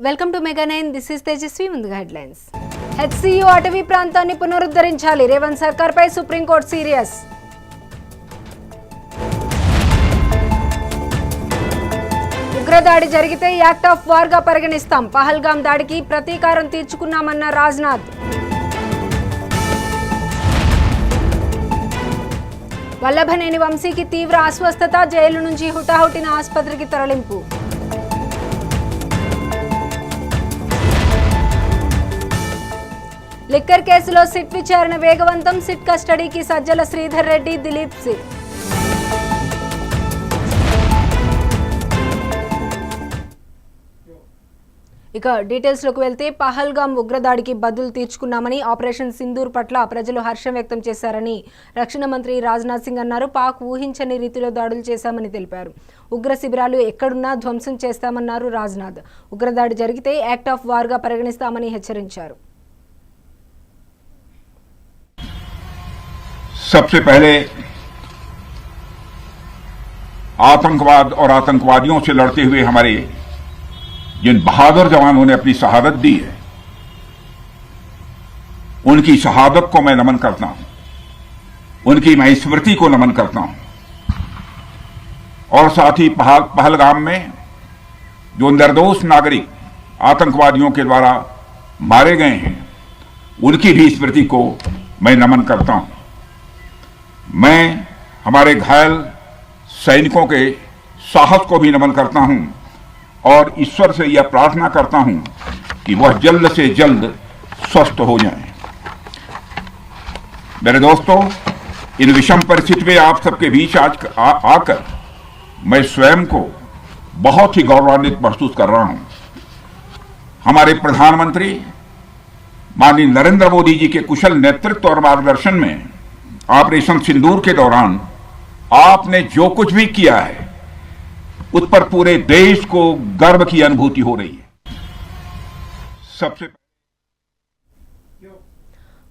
Welcome to mega 9. This is Tejaswi. ముందుగా headlines. HCU అటవీ ప్రాంతాన్ని పునరుద్ధరించాలి. రేవంత్ సర్కార్పై సుప్రీంకోర్టు సీరియస్. ఉగ్రదాడి జరిగితే యాక్ట్ ఆఫ్ వార్ గా పరిగణిస్తాం. పహల్గాం దాడికి ప్రతీకారం తీర్చుకున్నామన్న రాజ్నాథ్. వల్లభనేని వంశీకి తీవ్ర అస్వస్థత. జైలు నుంచి హుటాహుటిన ఆసుపత్రికి తరలింపు. లిక్కర్ కేసులో సిట్ విచారణ వేగవంతం. సిట్ కస్టడీకి సజ్జల శ్రీధర్ రెడ్డి, దిలీప్ సింగ్. ఇక డీటెయిల్స్లోకి వెళ్తే పహల్గాం ఉగ్రదాడికి బదులు తీర్చుకున్నామని, ఆపరేషన్ సింధూర్ పట్ల ప్రజలు హర్షం వ్యక్తం చేశారని రక్షణ మంత్రి రాజ్నాథ్ సింగ్ అన్నారు. పాక్ ఊహించని రీతిలో దాడులు చేశామని తెలిపారు. ఉగ్ర శిబిరాలు ఎక్కడున్నా ధ్వంసం చేస్తామన్నారు రాజ్నాథ్. ఉగ్రదాడి జరిగితే యాక్ట్ ఆఫ్ వార్ గా పరిగణిస్తామని హెచ్చరించారు. सबसे पहले आतंकवाद और आतंकवादियों से लड़ते हुए हमारे जिन बहादुर जवानों ने अपनी शहादत दी है, उनकी शहादत को मैं नमन करता हूं, उनकी मैं स्मृति को नमन करता हूं। और साथ ही पहलगाम में जो निर्दोष नागरिक आतंकवादियों के द्वारा मारे गए हैं, उनकी भी स्मृति को मैं नमन करता हूं। मैं हमारे घायल सैनिकों के साहस को भी नमन करता हूं और ईश्वर से यह प्रार्थना करता हूं कि वह जल्द से जल्द स्वस्थ हो जाएं। मेरे दोस्तों, इन विषम परिस्थिति में आप सबके बीच आज आकर मैं स्वयं को बहुत ही गौरवान्वित महसूस कर रहा हूं। हमारे प्रधानमंत्री माननीय नरेंद्र मोदी जी के कुशल नेतृत्व और मार्गदर्शन में ऑपरेशन सिंदूर के दौरान आपने जो कुछ भी किया है, उस पर पूरे देश को गर्व की अनुभूति हो रही है। सबसे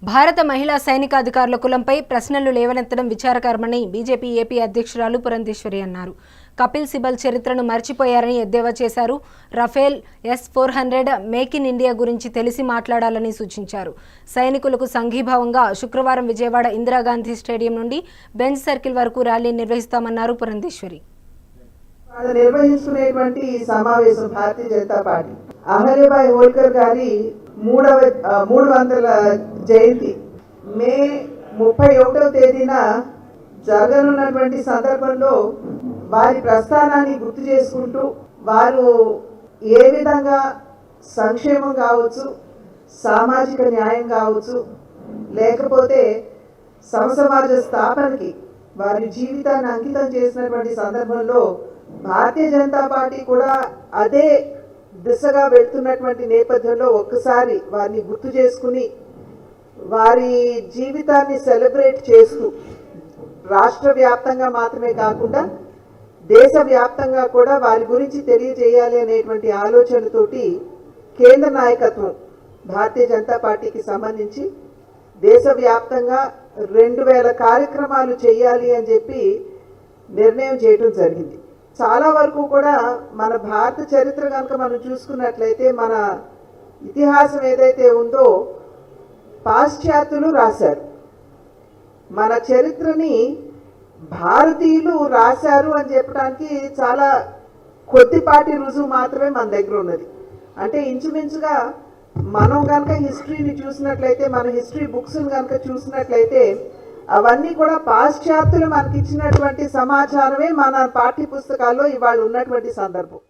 భారత మహిళా సైనిక అధికారుల కులంపై ప్రశ్నలు లేవనెత్తడం విచారకరమని బీజేపీ ఏపీ అధ్యక్షురాలు పురంధేశ్వరి అన్నారు. కపిల్ సిబల్ చరిత్రను మర్చిపోయారని ఎద్దేవా చేశారు. Rafale S-400 make in India గురించి తెలిసి మాట్లాడాలని సూచించారు. సైనికులకు సంఘీభావంగా శుక్రవారం విజయవాడ ఇందిరాగాంధీ స్టేడియం నుండి బెంచ్ సర్కిల్ వరకు ర్యాలీ నిర్వహిస్తామన్నారు పురంధేశ్వరి. నిర్వహిస్తున్నటువంటి ఈ సమావేశం భారతీయ జనతా పార్టీ అహల్యాబాయి హోల్కర్ గారి 300వ జయంతి మే 31వ తేదీన జరగనున్నటువంటి సందర్భంలో వారి ప్రస్థానాన్ని గుర్తు చేసుకుంటూ వారు ఏ విధంగా సంక్షేమం కావచ్చు, సామాజిక న్యాయం కావచ్చు, లేకపోతే సమసమాజ స్థాపనకి వారి జీవితాన్ని అంకితం చేసినటువంటి సందర్భంలో భారతీయ జనతా పార్టీ కూడా అదే దిశగా వెళ్తున్నటువంటి నేపథ్యంలో ఒక్కసారి వారిని గుర్తు చేసుకుని వారి జీవితాన్ని సెలబ్రేట్ చేస్తూ రాష్ట్ర వ్యాప్తంగా మాత్రమే కాకుండా దేశవ్యాప్తంగా కూడా వారి గురించి తెలియజేయాలి అనేటువంటి ఆలోచనతోటి కేంద్ర నాయకత్వం భారతీయ జనతా పార్టీకి సంబంధించి దేశవ్యాప్తంగా 2000 కార్యక్రమాలు చేయాలి అని చెప్పి నిర్ణయం చేయడం జరిగింది. చాలా వరకు కూడా మన భారత చరిత్ర కనుక మనం చూసుకున్నట్లయితే మన ఇతిహాసం ఏదైతే ఉందో పాశ్చాత్యులు రాశారు. మన చరిత్రని భారతీయులు రాశారు అని చెప్పడానికి చాలా కొద్దిపాటి రుజువు మాత్రమే మన దగ్గర ఉన్నది. అంటే ఇంచుమించుగా మనం కనుక హిస్టరీని చూసినట్లయితే, మన హిస్టరీ బుక్స్ని కనుక చూసినట్లయితే అవన్నీ కూడా పాశ్చాత్యులు మనకి ఇచ్చినటువంటి సమాచారమే మన పాఠ్య పుస్తకాల్లో ఇవాళ ఉన్నటువంటి సందర్భం.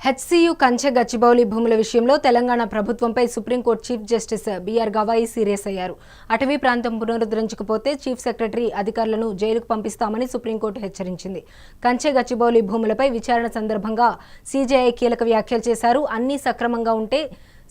హెచ్సియు కంచె గచ్చిబౌలి భూముల విషయంలో తెలంగాణ ప్రభుత్వంపై supreme court chief justice BR Gavai serious అయ్యారు. అటవీ ప్రాంతం పునరుద్ధరించకపోతే చీఫ్ సెక్రటరీ అధికారులను జైలుకు పంపిస్తామని సుప్రీంకోర్టు హెచ్చరించింది. కంచె గచ్చిబౌలి భూములపై విచారణ సందర్భంగా సీజేఐ కీలక వ్యాఖ్యలు చేశారు. అన్నీ సక్రమంగా ఉంటే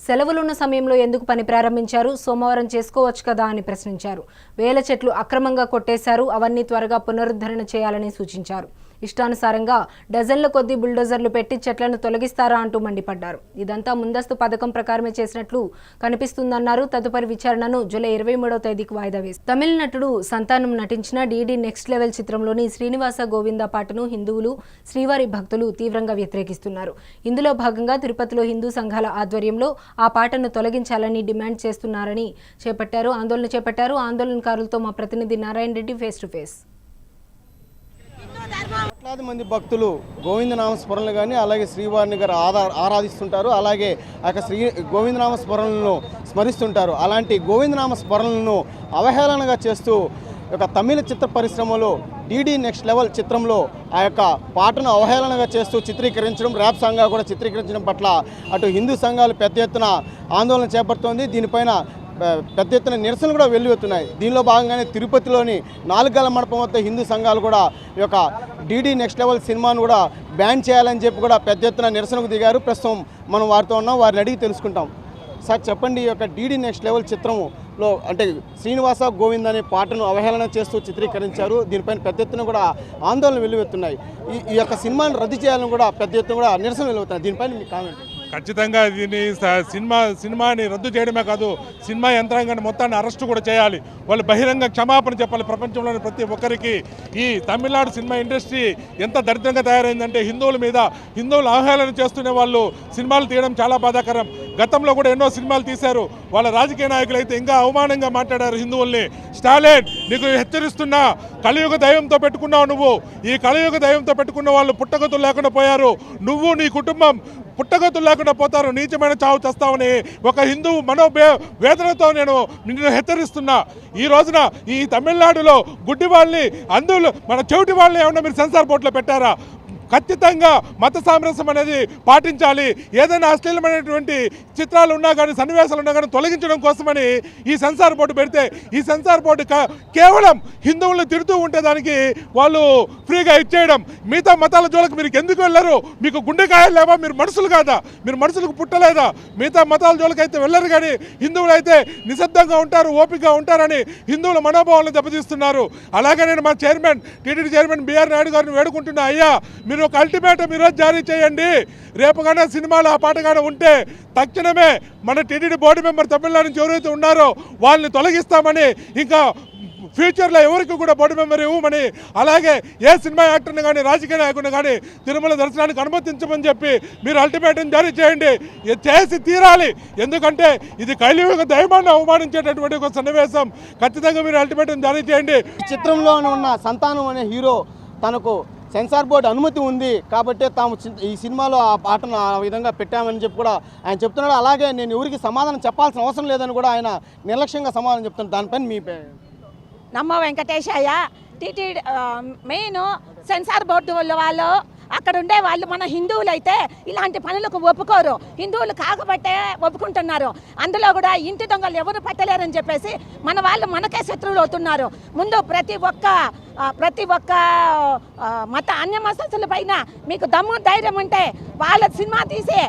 సెలవులున్న సమయంలో ఎందుకు పని ప్రారంభించారు? సోమవారం చేసుకోవచ్చు కదా అని ప్రశ్నించారు. వేల చెట్లు అక్రమంగా కొట్టేశారు. అవన్నీ త్వరగా పునరుద్ధరణ చేయాలని సూచించారు. ఇష్టానుసారంగా డజన్ల కొద్దీ బుల్డోజర్లు పెట్టి చెట్లను తొలగిస్తారా అంటూ మండిపడ్డారు. ఇదంతా ముందస్తు పథకం ప్రకారమే చేసినట్లు కనిపిస్తుందన్నారు. తదుపరి విచారణను జూలై 23వ తేదీకి వాయిదా వేశారు. తమిళ నటుడు సంతానం నటించిన డీడీ నెక్స్ట్ లెవెల్ చిత్రంలోని శ్రీనివాస గోవింద పాటను హిందువులు, శ్రీవారి భక్తులు తీవ్రంగా వ్యతిరేకిస్తున్నారు. ఇందులో భాగంగా తిరుపతిలో హిందూ సంఘాల ఆధ్వర్యంలో ఆ పాటను తొలగించాలని డిమాండ్ చేస్తున్నారని ఆందోళన చేపట్టారు. ఆందోళనకారులతో మా ప్రతినిధి Narayana Reddy face to face. కోట్లాది మంది భక్తులు గోవిందనామ స్మరణలు కానీ అలాగే శ్రీవారిని గారు ఆరాధిస్తుంటారు. అలాగే ఆ శ్రీ గోవిందనామ స్మరణలను స్మరిస్తుంటారు. అలాంటి గోవిందనామ స్మరణలను అవహేళనగా చేస్తూ ఒక తమిళ చిత్ర పరిశ్రమలో డీడీ నెక్స్ట్ లెవెల్ చిత్రంలో ఆ యొక్క పాటను అవహేళనగా చేస్తూ చిత్రీకరించడం, ర్యాప్ సాంగ్గా కూడా చిత్రీకరించడం పట్ల అటు హిందూ సంఘాలు పెద్ద ఎత్తున ఆందోళన చేపడుతోంది. దీనిపైన పెద్ద ఎత్తున నిరసనలు కూడా వెల్లువెత్తున్నాయి. దీనిలో భాగంగానే తిరుపతిలోని 4 గల మండపం వద్ద హిందూ సంఘాలు కూడా ఈ యొక్క డీడీ నెక్స్ట్ లెవెల్ సినిమాను కూడా బ్యాన్ చేయాలని చెప్పి కూడా పెద్ద ఎత్తున నిరసనకు దిగారు. ప్రస్తుతం మనం వారితో ఉన్నాం, వారిని అడిగి తెలుసుకుంటాం. సార్ చెప్పండి, ఈ యొక్క డీడీ నెక్స్ట్ లెవెల్ చిత్రంలో అంటే శ్రీనివాస గోవింద్ అనే పాటను అవహేళన చేస్తూ చిత్రీకరించారు. దీనిపైన పెద్ద ఎత్తున కూడా ఆందోళన వెల్లువెత్తున్నాయి. ఈ యొక్క సినిమాను రద్దు చేయాలని కూడా పెద్ద ఎత్తున కూడా నిరసన వెలువెత్తున్నాయి. దీనిపైన మీ కామెంట్? ఖచ్చితంగా దీన్ని సినిమాని రద్దు చేయడమే కాదు, సినిమా యంత్రాంగాన్ని మొత్తాన్ని అరెస్టు కూడా చేయాలి. వాళ్ళు బహిరంగ క్షమాపణ చెప్పాలి ప్రపంచంలోని ప్రతి ఒక్కరికి. ఈ తమిళనాడు సినిమా ఇండస్ట్రీ ఎంత దరిద్రంగా తయారైందంటే హిందువులు అవహేళన చేస్తూనే వాళ్ళు సినిమాలు తీయడం చాలా బాధాకరం. గతంలో కూడా ఎన్నో సినిమాలు తీశారు. వాళ్ళ రాజకీయ నాయకులు అయితే ఇంకా అవమానంగా మాట్లాడారు హిందువుల్ని. స్టాలిన్, నీకు హెచ్చరిస్తున్నా, కలియుగ దైవంతో పెట్టుకున్నావు నువ్వు. ఈ కలియుగ దైవంతో పెట్టుకున్న వాళ్ళు పుట్టగతులు లేకుండా పోయారు. నువ్వు నీ కుటుంబం పుట్టగతులు లేకుండా పోతారు, నీచమైన చావు చేస్తామని ఒక హిందువు వేదనతో నేను నిన్ను హెచ్చరిస్తున్నా. ఈ రోజున ఈ తమిళనాడులో గుడ్డి వాళ్ళని, అంధులు, మన చెవిటి వాళ్ళని ఏమన్నా మీరు సెన్సార్ బోర్డులో పెట్టారా? ఖచ్చితంగా మత సామరస్యం అనేది పాటించాలి. ఏదైనా అశ్లీలమైనటువంటి చిత్రాలు ఉన్నా కానీ, సన్నివేశాలు ఉన్నా కానీ తొలగించడం కోసమని ఈ సెన్సార్ బోర్డు పెడితే, ఈ సెన్సార్ బోర్డు కేవలం హిందువులను తిడుతూ ఉంటే దానికి వాళ్ళు ఫ్రీగా ఇచ్చేయడం. మిగతా మతాల జోలికి మీరు ఎందుకు వెళ్ళరు? మీకు గుండెకాయలు లేవా? మీరు మనుషులు కాదా? మీరు మనుషులకు పుట్టలేదా? మిగతా మతాల జోలికి అయితే వెళ్ళరు, కానీ హిందువులు అయితే నిశ్శబ్దంగా ఉంటారు, ఓపికగా ఉంటారని హిందువుల మనోభావాలను దెబ్బతీస్తున్నారు. అలాగే నేను మా టీటీడీ చైర్మన్ బిఆర్ నాయుడు గారిని వేడుకుంటున్నా, అయ్యా మీరు ఒక అల్టిమేటం ఈరోజు జారీ చేయండి. రేపు కానీ సినిమాలో ఆ పాట కానీ ఉంటే తక్షణమే మన టీటీడీ బోర్డు మెంబర్ తమిళనాడు నుంచి ఎవరైతే ఉన్నారో వాళ్ళని తొలగిస్తామని, ఇంకా ఫ్యూచర్లో ఎవరికి కూడా బోర్డు మెంబర్ ఇవ్వమని, అలాగే ఏ సినిమా యాక్టర్ని కానీ రాజకీయ నాయకుడిని కానీ తిరుమల దర్శనానికి అనుమతించమని చెప్పి మీరు అల్టిమేటం జారీ చేయండి. చేసి తీరాలి. ఎందుకంటే ఇది కలియుగ దైవాన్ని అవమానించేటటువంటి ఒక సన్నివేశం. ఖచ్చితంగా మీరు అల్టిమేటం జారీ చేయండి. చిత్రంలో ఉన్న సంతానం అనే హీరో తనకు సెన్సార్ బోర్డు అనుమతి ఉంది కాబట్టి తాము ఈ సినిమాలో ఆ పాటను ఆ విధంగా పెట్టామని చెప్పి కూడా ఆయన చెప్తున్నాడు. అలాగే నేను ఎవరికి సమాధానం చెప్పాల్సిన అవసరం లేదని కూడా ఆయన నిర్లక్ష్యంగా సమాధానం చెప్తున్నాడు. దానిపైన మీ నమ్మ Venkateshayya TTD main censor board వాళ్ళు అక్కడ ఉండే వాళ్ళు మన హిందువులు అయితే ఇలాంటి పనులకు ఒప్పుకోరు. హిందువులు కాకబట్టే ఒప్పుకుంటున్నారు. అందులో కూడా ఇంటి దొంగలు ఎవరు పట్టలేరని చెప్పేసి మన వాళ్ళు మనకే శత్రువులు అవుతున్నారు. ముందు ప్రతి ఒక్క మత అన్య మతస్థుల పైన మీకు దమ్ము ధైర్యం ఉంటే వాళ్ళ సినిమా తీసి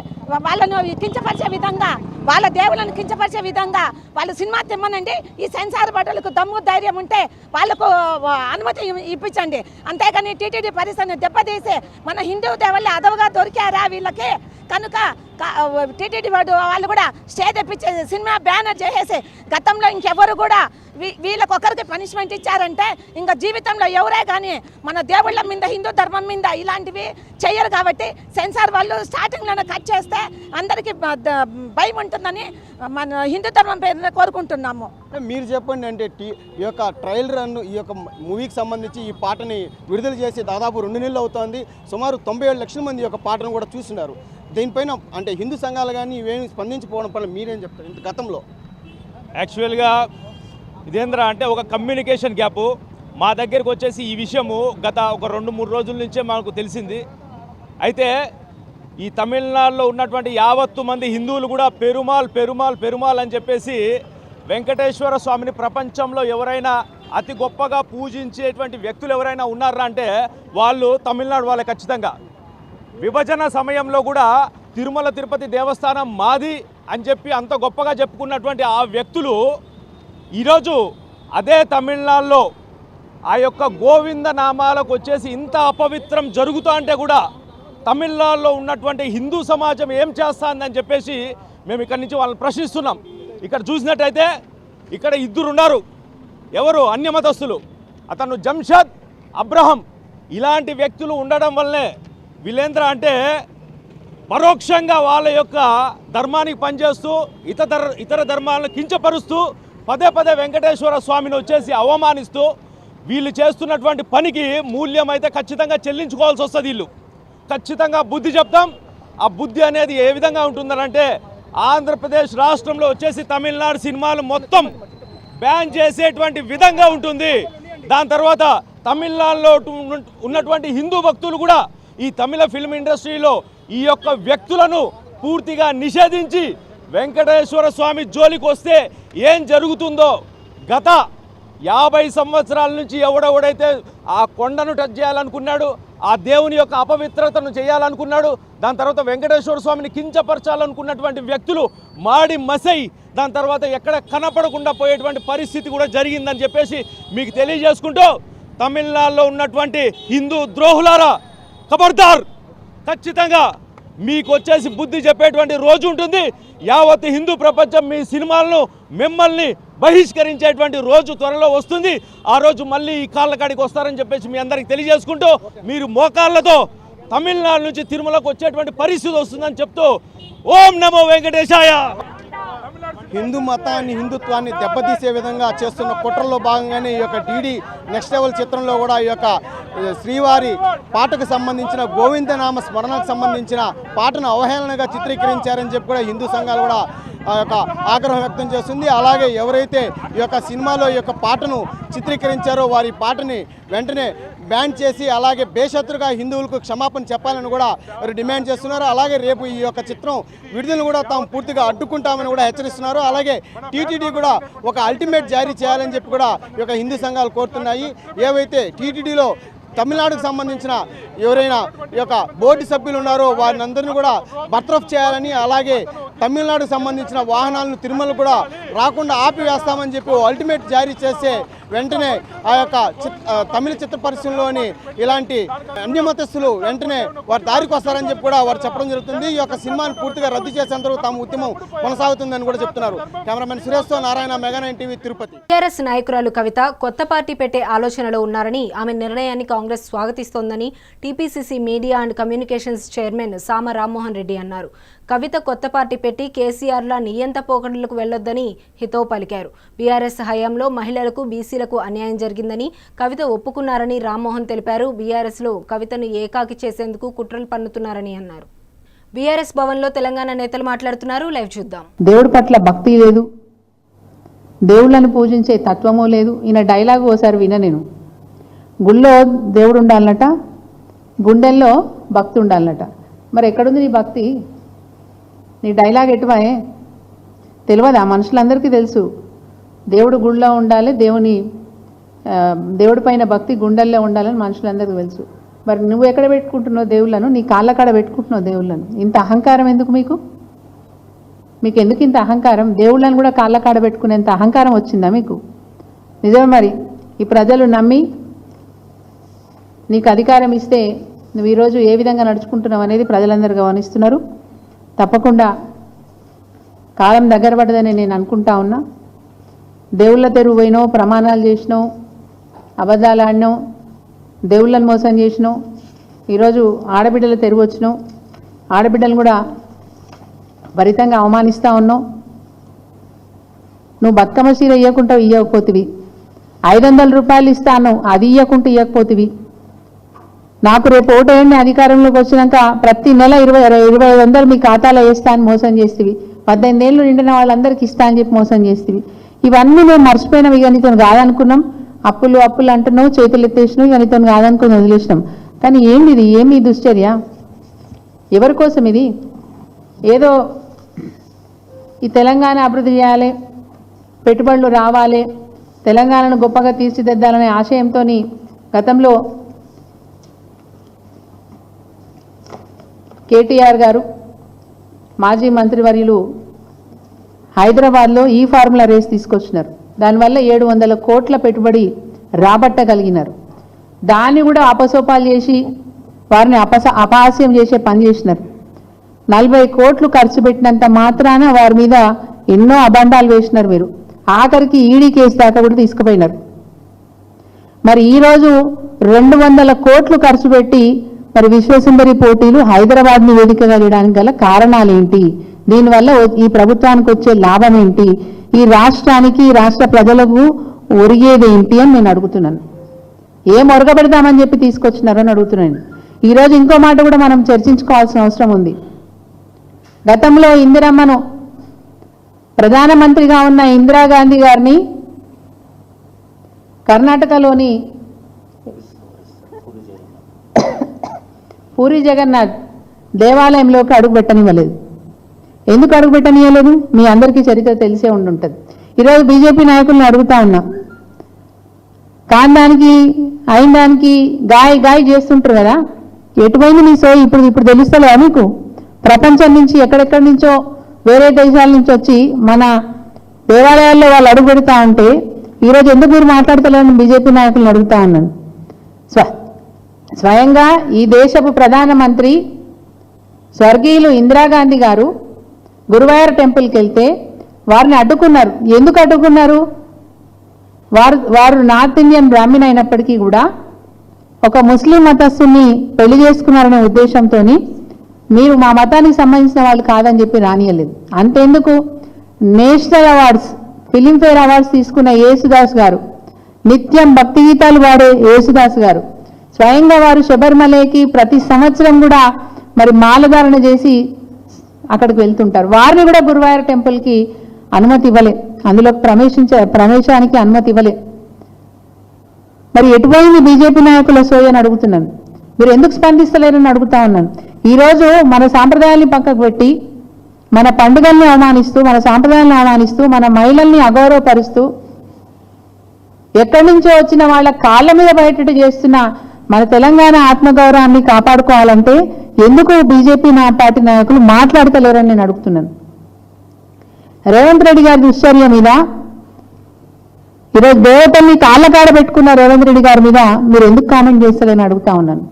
వాళ్ళను కించపరిచే విధంగా, వాళ్ళ దేవుళ్ళను కించపరిచే విధంగా వాళ్ళు సినిమా తిమ్మనండి. ఈ సెన్సార్ బట్టలకు దమ్ము ధైర్యం ఉంటే వాళ్ళకు అనుమతి ఇప్పించండి. అంతేగాని టీటీడీ పరిస్థితిని దెబ్బతీసి మన హిందూ దేవుళ్ళు అదవుగా దొరికారా వీళ్ళకి కనుక టీటీడీ వాళ్ళు కూడా స్టే తెప్పించే సినిమా బ్యానర్ చేసేసి గతంలో ఇంకెవరు కూడా వీళ్ళకొకరికి పనిష్మెంట్ ఇచ్చారంటే ఇంకా జీవితంలో ఎవరే కానీ మన దేవుళ్ళ మీద, హిందూ ధర్మం మీద ఇలాంటివి చెయ్యరు. కాబట్టి సెన్సార్ వాళ్ళు స్టార్టింగ్లోనే కట్ చేస్తే అందరికీ భయం ఉంటుందని మన హిందూ ధర్మం పేరున కోరుకుంటున్నాము. మీరు చెప్పండి, అంటే ఈ యొక్క ట్రయల్ రన్ ఈ యొక్క మూవీకి సంబంధించి ఈ పాటని విడుదల చేసి దాదాపు 2 నెలలు అవుతోంది. సుమారు 97 లక్షల మంది ఈ యొక్క పాటను కూడా చూస్తున్నారు. దీనిపైన అంటే హిందూ సంఘాలు కానీ ఇవేమి స్పందించిపోవడం పట్ల మీరేం చెప్తారు? ఇంత గతంలో యాక్చువల్గా ఇదేంద్రా అంటే ఒక కమ్యూనికేషన్ గ్యాపు. మా దగ్గరికి వచ్చేసి ఈ విషయము గత ఒక 2-3 రోజుల నుంచే మాకు తెలిసింది. అయితే ఈ తమిళనాడులో ఉన్నటువంటి యావత్తు మంది హిందువులు కూడా పెరుమాల్ అని చెప్పేసి వెంకటేశ్వర స్వామిని ప్రపంచంలో ఎవరైనా అతి గొప్పగా పూజించేటువంటి వ్యక్తులు ఎవరైనా ఉన్నారా అంటే వాళ్ళు తమిళనాడు వాళ్ళే. ఖచ్చితంగా విభజన సమయంలో కూడా తిరుమల తిరుపతి దేవస్థానం మాది అని చెప్పి అంత గొప్పగా చెప్పుకున్నటువంటి ఆ వ్యక్తులు ఈరోజు అదే తమిళనాడులో ఆ యొక్క గోవింద నామాలకు వచ్చేసి ఇంత అపవిత్రం జరుగుతా అంటే కూడా తమిళనాడులో ఉన్నటువంటి హిందూ సమాజం ఏం చేస్తుందని చెప్పేసి మేము ఇక్కడి నుంచి వాళ్ళని ప్రశ్నిస్తున్నాం. ఇక్కడ చూసినట్టయితే ఇక్కడ ఇద్దరు ఉన్నారు, ఎవరు అన్యమతస్తులు, అతను జంషద్ అబ్రహం. ఇలాంటి వ్యక్తులు ఉండడం వల్లే వీళ్ళేంద్ర అంటే పరోక్షంగా వాళ్ళ యొక్క ధర్మానికి పనిచేస్తూ ఇతర ధర్మాలను కించపరుస్తూ పదే పదే వెంకటేశ్వర స్వామిని వచ్చేసి అవమానిస్తూ వీళ్ళు చేస్తున్నటువంటి పనికి మూల్యం అయితే ఖచ్చితంగా చెల్లించుకోవాల్సి వస్తుంది. వీళ్ళు ఖచ్చితంగా బుద్ధి చెప్తాం. ఆ బుద్ధి అనేది ఏ విధంగా ఉంటుందనంటే ఆంధ్రప్రదేశ్ రాష్ట్రంలో వచ్చేసి తమిళనాడు సినిమాలు మొత్తం బ్యాన్ చేసేటువంటి విధంగా ఉంటుంది. దాని తర్వాత తమిళనాడులో ఉన్నటువంటి హిందూ భక్తులు కూడా ఈ తమిళ ఫిల్మ్ ఇండస్ట్రీలో ఈ యొక్క వ్యక్తులను పూర్తిగా నిషేధించి వెంకటేశ్వర స్వామి జోలికి వస్తే ఏం జరుగుతుందో గత 50 సంవత్సరాల నుంచి ఎవడెవడైతే ఆ కొండను టచ్ చేయాలనుకున్నాడు, ఆ దేవుని యొక్క అపవిత్రతను చేయాలనుకున్నాడు, దాని తర్వాత వెంకటేశ్వర స్వామిని కించపరచాలనుకున్నటువంటి వ్యక్తులు మాడి మసై దాని తర్వాత ఎక్కడ కనపడకుండా పోయేటువంటి పరిస్థితి కూడా జరిగిందని చెప్పేసి మీకు తెలియజేసుకుంటూ, తమిళనాడులో ఉన్నటువంటి హిందూ ద్రోహులారా ఖబర్దార్, ఖచ్చితంగా మీకు వచ్చేసి బుద్ధి చెప్పేటువంటి రోజు ఉంటుంది. యావత్ హిందూ ప్రపంచం మీ సినిమాలను మిమ్మల్ని బహిష్కరించేటువంటి రోజు త్వరలో వస్తుంది. ఆ రోజు మళ్ళీ ఈ కాళ్ళ కాడికి వస్తారని చెప్పేసి మీ అందరికి తెలియజేసుకుంటూ, మీరు మోకాళ్ళతో తమిళనాడు నుంచి తిరుమలకు వచ్చేటువంటి పరిస్థితి వస్తుందని చెప్తూ ఓం నమో వెంకటేశాయ. హిందూ మతాన్ని హిందుత్వాన్ని దెబ్బతీసే విధంగా చేస్తున్న కుట్రలో భాగంగానే ఈ యొక్క డీడీ నెక్స్ట్ లెవెల్ చిత్రంలో కూడా ఈ యొక్క శ్రీవారి పాటకు సంబంధించిన గోవిందనామ స్మరణకు సంబంధించిన పాటను అవహేళనగా చిత్రీకరించారని చెప్పి కూడా హిందూ సంఘాలు కూడా ఆ యొక్క ఆగ్రహం వ్యక్తం చేస్తుంది. అలాగే ఎవరైతే ఈ యొక్క సినిమాలో ఈ యొక్క పాటను చిత్రీకరించారో వారి పాటని వెంటనే బ్యాన్ చేసి అలాగే బేషరతుగా హిందువులకు క్షమాపణ చెప్పాలని కూడా వారు డిమాండ్ చేస్తున్నారు. అలాగే రేపు ఈ యొక్క చిత్రం విడుదలను కూడా తాము పూర్తిగా అడ్డుకుంటామని కూడా హెచ్చరిస్తున్నారు. అలాగే టీటీడీ కూడా ఒక అల్టిమేట్ జారీ చేయాలని చెప్పి కూడా ఈ యొక్క హిందూ సంఘాలు కోరుతున్నాయి. ఏవైతే టీటీడీలో తమిళనాడుకు సంబంధించిన ఎవరైనా ఈ యొక్క బోర్డు సభ్యులు ఉన్నారో వారిని అందరినీ కూడా బర్తరఫ్ చేయాలని, అలాగే తమిళనాడుకు సంబంధించిన వాహనాలను తిరుమల కూడా రాకుండా ఆపివేస్తామని చెప్పి అల్టిమేట్ జారీ చేస్తే వెంటనే ఆ యొక్క తమిళ చిత్ర పరిశ్రమలోని ఇలాంటి అన్యమతస్తులు వెంటనే వారి దారికి వస్తారని చెప్పి కూడా వారు చెప్పడం జరుగుతుంది. ఈ యొక్క సినిమాను పూర్తిగా రద్దు చేసేందుకు తమ ఉద్యమం కొనసాగుతుందని కూడా చెప్తున్నారు. కెమెరామెన్ సురేష్తో Narayana, mega 9 TV, Tirupati. TRS నాయకురాలు కవిత కొత్త పార్టీ పెట్టే ఆలోచనలో ఉన్నారని, ఆమె నిర్ణయాన్ని కాంగ్రెస్ స్వాగతిస్తోందని TPCC media and communications chairman Sama Rammohan Reddy అన్నారు. కవిత కొత్త పార్టీ పెట్టి కేసీఆర్ల నియంత పోకడలకు వెళ్లొద్దని హితవు పలికారు. బీఆర్ఎస్ హయాంలో మహిళలకు, బీసీలకు అన్యాయం జరిగిందని కవిత ఒప్పుకున్నారని రామ్మోహన్ తెలిపారు. బీఆర్ఎస్లో కవితను ఏకాకి చేసేందుకు కుట్రలు పన్నుతున్నారని అన్నారు. బీఆర్ఎస్ భవన్లో తెలంగాణ నేతలు మాట్లాడుతున్నారు. లైవ్ చూద్దాం. దేవుడి పట్ల భక్తి లేదు, దేవుళ్ళను పూజించే తత్వము లేదు. ఈయన డైలాగ్ ఓసారి విన, నేను గుళ్ళో దేవుడు ఉండాలన్నట, గుండెల్లో భక్తి ఉండాలన్నట. మరి ఎక్కడుంది నీ భక్తి? నీ డైలాగ్ ఎటువాయే తెలియదా? మనుషులందరికీ తెలుసు దేవుడు గుళ్ళో ఉండాలి, దేవుడి పైన భక్తి గుండెల్లో ఉండాలని మనుషులందరికీ తెలుసు. మరి నువ్వు ఎక్కడ పెట్టుకుంటున్నావు దేవుళ్ళను? నీ కాళ్ళ కాడ పెట్టుకుంటున్నావు దేవుళ్ళను. ఇంత అహంకారం ఎందుకు మీకు? మీకు ఎందుకు ఇంత అహంకారం? దేవుళ్ళను కూడా కాళ్ళ కాడ పెట్టుకునేంత అహంకారం వచ్చిందా మీకు? నిజమే. మరి ఈ ప్రజలు నమ్మి నీకు అధికారం ఇస్తే నువ్వు ఈరోజు ఏ విధంగా నడుచుకుంటున్నావు అనేది ప్రజలందరూ గమనిస్తున్నారు. తప్పకుండా కాలం దగ్గర పడ్డదని నేను అనుకుంటా ఉన్నా. దేవుళ్ళ తెరువు పోయినావు, ప్రమాణాలు చేసినావు, అబద్ధాలు ఆడినావు, దేవుళ్ళని మోసం చేసినావు. ఈరోజు ఆడబిడ్డల తెరువు వచ్చినావు, ఆడబిడ్డలు కూడా భరితంగా అవమానిస్తూ ఉన్నావు. నువ్వు బతుకమ్మ చీర ఇవ్వకుంటావు, ఇవ్వకపోతివి. 500 రూపాయలు ఇస్తాను, అది ఇవ్వకుంటూ ఇవ్వకపోతివి. నాకు రేపు ఓటేయండి అధికారంలోకి వచ్చినాక ప్రతి నెల 2500 మీ ఖాతాలో వేస్తా అని మోసం చేస్తేవి. 18 ఏళ్ళు నిండిన వాళ్ళందరికీ ఇస్తా అని చెప్పి మోసం చేస్తేవి. ఇవన్నీ మేము మర్చిపోయినాం. ఇక నీతో కాదనుకున్నాం. అప్పులు అంటున్నావు, చేతులు ఎత్తేసినావు, ఇక నీతో కాదనుకుని వదిలేసినాం. కానీ ఏంది ఇది? ఏమి దుశ్చర్య? ఎవరి కోసం ఇది? ఏదో ఈ తెలంగాణ అభివృద్ధి చేయాలి, పెట్టుబడులు రావాలి, తెలంగాణను గొప్పగా తీర్చిదిద్దాలనే ఆశయంతో గతంలో కేటీఆర్ గారు, మాజీ మంత్రివర్యులు హైదరాబాద్లో ఈ ఫార్ములా రేస్ తీసుకొచ్చినారు. దానివల్ల 700 కోట్ల పెట్టుబడి రాబట్టగలిగినారు. దాన్ని కూడా అపసోపాలు చేసి వారిని అపహాస్యం చేసే పని చేసినారు. 40 కోట్లు ఖర్చు పెట్టినంత మాత్రాన వారి మీద ఎన్నో అబండాలు వేసినారు. మీరు ఆఖరికి ఈడీ కేసు దాకా కూడా తీసుకుపోయినారు. మరి ఈరోజు 200 కోట్లు ఖర్చు పెట్టి మరి విశ్వసుందరి పోటీలు హైదరాబాద్ని వేదికగా చేయడానికి గల కారణాలు ఏంటి? దీనివల్ల ఈ ప్రభుత్వానికి వచ్చే లాభం ఏంటి? ఈ రాష్ట్రానికి రాష్ట్ర ప్రజలకు ఒరిగేది ఏంటి అని నేను అడుగుతున్నాను. ఏం ఒరగబెడదామని చెప్పి తీసుకొచ్చినారని అడుగుతున్నాను. ఈరోజు ఇంకో మాట కూడా మనం చర్చించుకోవాల్సిన అవసరం ఉంది. గతంలో ఇందిరమ్మను ప్రధానమంత్రిగా ఉన్న ఇందిరాగాంధీ గారిని కర్ణాటకలోని పూరి జగన్నాథ్ దేవాలయంలోకి అడుగుపెట్టనివ్వలేదు. ఎందుకు అడుగుపెట్టనివ్వలేదు? మీ అందరికీ చరిత్ర తెలిసే ఉండుంటుంది. ఈరోజు బీజేపీ నాయకులను అడుగుతా ఉన్నా, కాందానికి అయిన దానికి గాయ చేస్తుంటారు కదా, ఎటువైంది మీ సోయి? ఇప్పుడు తెలుస్తలేదా మీకు? ప్రపంచం నుంచి ఎక్కడెక్కడి నుంచో వేరే దేశాల నుంచి వచ్చి మన దేవాలయాల్లో వాళ్ళు అడుగు పెడతా ఉంటే ఈరోజు ఎందుకు మీరు మాట్లాడతలేరని బీజేపీ నాయకులను అడుగుతా ఉన్నాను. స్వయంగా ఈ దేశపు ప్రధానమంత్రి స్వర్గీయులు ఇందిరాగాంధీ గారు గురువాయూర్ టెంపుల్కి వెళ్తే వారిని అడ్డుకున్నారు. ఎందుకు అడ్డుకున్నారు? వారు నార్త్ ఇండియన్ బ్రాహ్మణ్ అయినప్పటికీ కూడా ఒక ముస్లిం మతస్థుని పెళ్లి చేసుకున్నారనే ఉద్దేశంతో మీరు మా మతానికి సంబంధించిన వాళ్ళు కాదని చెప్పి రానియలేదు. అంతెందుకు, నేషనల్ అవార్డ్స్, ఫిలింఫేర్ అవార్డ్స్ తీసుకున్న యేసుదాస్ గారు, నిత్యం భక్తి గీతాలు వాడే యేసుదాస్ గారు స్వయంగా వారు శబరిమలకి ప్రతి సంవత్సరం కూడా మరి మాలధారణ చేసి అక్కడికి వెళ్తుంటారు. వారిని కూడా గురువాయూర్ టెంపుల్కి అనుమతి ఇవ్వలే, అందులోకి ప్రవేశానికి అనుమతి ఇవ్వలే. మరి ఎటుపోయింది బీజేపీ నాయకుల సోయి అని అడుగుతున్నాను. మీరు ఎందుకు స్పందిస్తలేరని అడుగుతా ఉన్నాను. ఈరోజు మన సాంప్రదాయాల్ని పక్కకు పెట్టి మన పండుగల్ని అవమానిస్తూ, మన సాంప్రదాయాలను అవమానిస్తూ, మన మహిళల్ని అగౌరవపరుస్తూ, ఎక్కడి నుంచో వచ్చిన వాళ్ళ కాళ్ళ మీద బయటట్టు చేస్తున్న మన తెలంగాణ ఆత్మగౌరవాన్ని కాపాడుకోవాలంటే ఎందుకు బీజేపీ పార్టీ నాయకులు మాట్లాడతలేరని నేను అడుగుతున్నాను. రేవంత్ రెడ్డి గారి దుశ్చర్య మీద ఈరోజు దేవతల్ని కాళ్ళ కాడ పెట్టుకున్న రేవంత్ రెడ్డి గారి మీద మీరు ఎందుకు కామెంట్ చేస్తారని అడుగుతా ఉన్నాను.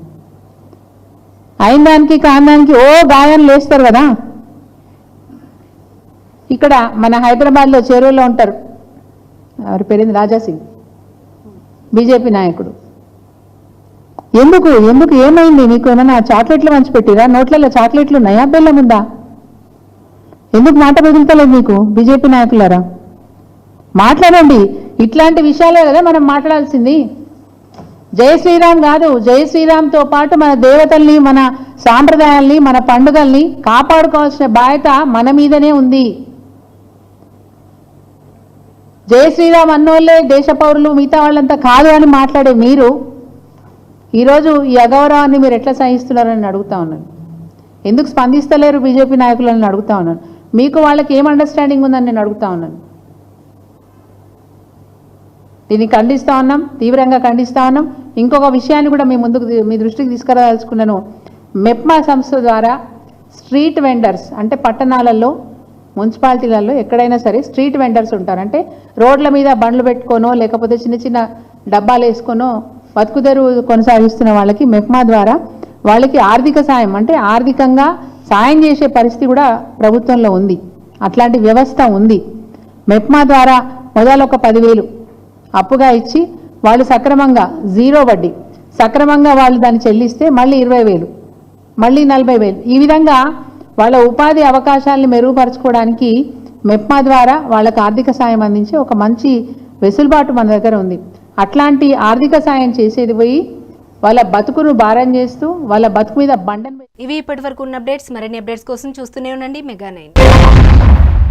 అయిన దానికి కాందానికి గాయం లేస్తారు కదా. ఇక్కడ మన హైదరాబాద్లో చెరువులో ఉంటారు, వారి పేరేంది, రాజాసింగ్, బీజేపీ నాయకుడు. ఎందుకు ఏమైంది? మీకు ఏమైనా చాక్లెట్లు పంచిపెట్టిరా? నోట్లలో చాక్లెట్లు ఉన్నాయా? బెల్లం ఉందా? ఎందుకు మాట బెదులుతలేదు మీకు బీజేపీ నాయకులారా? మాట్లాడండి. ఇట్లాంటి విషయాలే కదా మనం మాట్లాడాల్సింది. జై శ్రీరామ్ కాదు, జై శ్రీరామ్తో పాటు మన దేవతల్ని, మన సాంప్రదాయాల్ని, మన పండుగల్ని కాపాడుకోవాల్సిన బాధ్యత మన మీదనే ఉంది. జై శ్రీరామ్ అన్నోళ్ళే దేశ పౌరులు, మిగతా వాళ్ళంతా కాదు అని మాట్లాడే మీరు ఈరోజు ఈ అగౌరవాన్ని మీరు ఎట్లా సహిస్తున్నారని అడుగుతా ఉన్నాను. ఎందుకు స్పందిస్తలేరు బీజేపీ నాయకులని అడుగుతా ఉన్నాను. మీకు వాళ్ళకి ఏం అండర్స్టాండింగ్ ఉందని నేను అడుగుతా ఉన్నాను. దీన్ని ఖండిస్తూ ఉన్నాం, తీవ్రంగా ఖండిస్తూ ఉన్నాం. ఇంకొక విషయాన్ని కూడా మీ దృష్టికి తీసుకురాదలుచుకున్నాను. మెప్మా సంస్థ ద్వారా స్ట్రీట్ వెండర్స్, అంటే పట్టణాలలో, మున్సిపాలిటీలలో ఎక్కడైనా సరే స్ట్రీట్ వెండర్స్ ఉంటారు. అంటే రోడ్ల మీద బండ్లు పెట్టుకోనో లేకపోతే చిన్న చిన్న డబ్బాలు వేసుకొనో బతుకుదెరువు కొనసాగిస్తున్న వాళ్ళకి మెప్మా ద్వారా వాళ్ళకి ఆర్థిక సాయం, అంటే ఆర్థికంగా సాయం చేసే పరిస్థితి కూడా ప్రభుత్వంలో ఉంది. అట్లాంటి వ్యవస్థ ఉంది. మెప్మా ద్వారా మొదలు ఒక 10,000 అప్పుగా ఇచ్చి వాళ్ళు సక్రమంగా 0 వడ్డీ సక్రమంగా వాళ్ళు దాన్ని చెల్లిస్తే మళ్ళీ 20,000, మళ్ళీ 40,000, ఈ విధంగా వాళ్ళ ఉపాధి అవకాశాలను మెరుగుపరచుకోవడానికి మెప్మా ద్వారా వాళ్ళకు ఆర్థిక సాయం అందించే ఒక మంచి వెసులుబాటు మన దగ్గర ఉంది. అట్లాంటి ఆర్థిక సాయం చేసేది పోయి వాళ్ళ బతుకును భారం చేస్తూ వాళ్ళ బతుకు మీద బండను. ఇవి ఇప్పటివరకు ఉన్న అప్డేట్స్. మరిన్ని అప్డేట్స్ కోసం చూస్తూనే ఉండండి మెగా 9.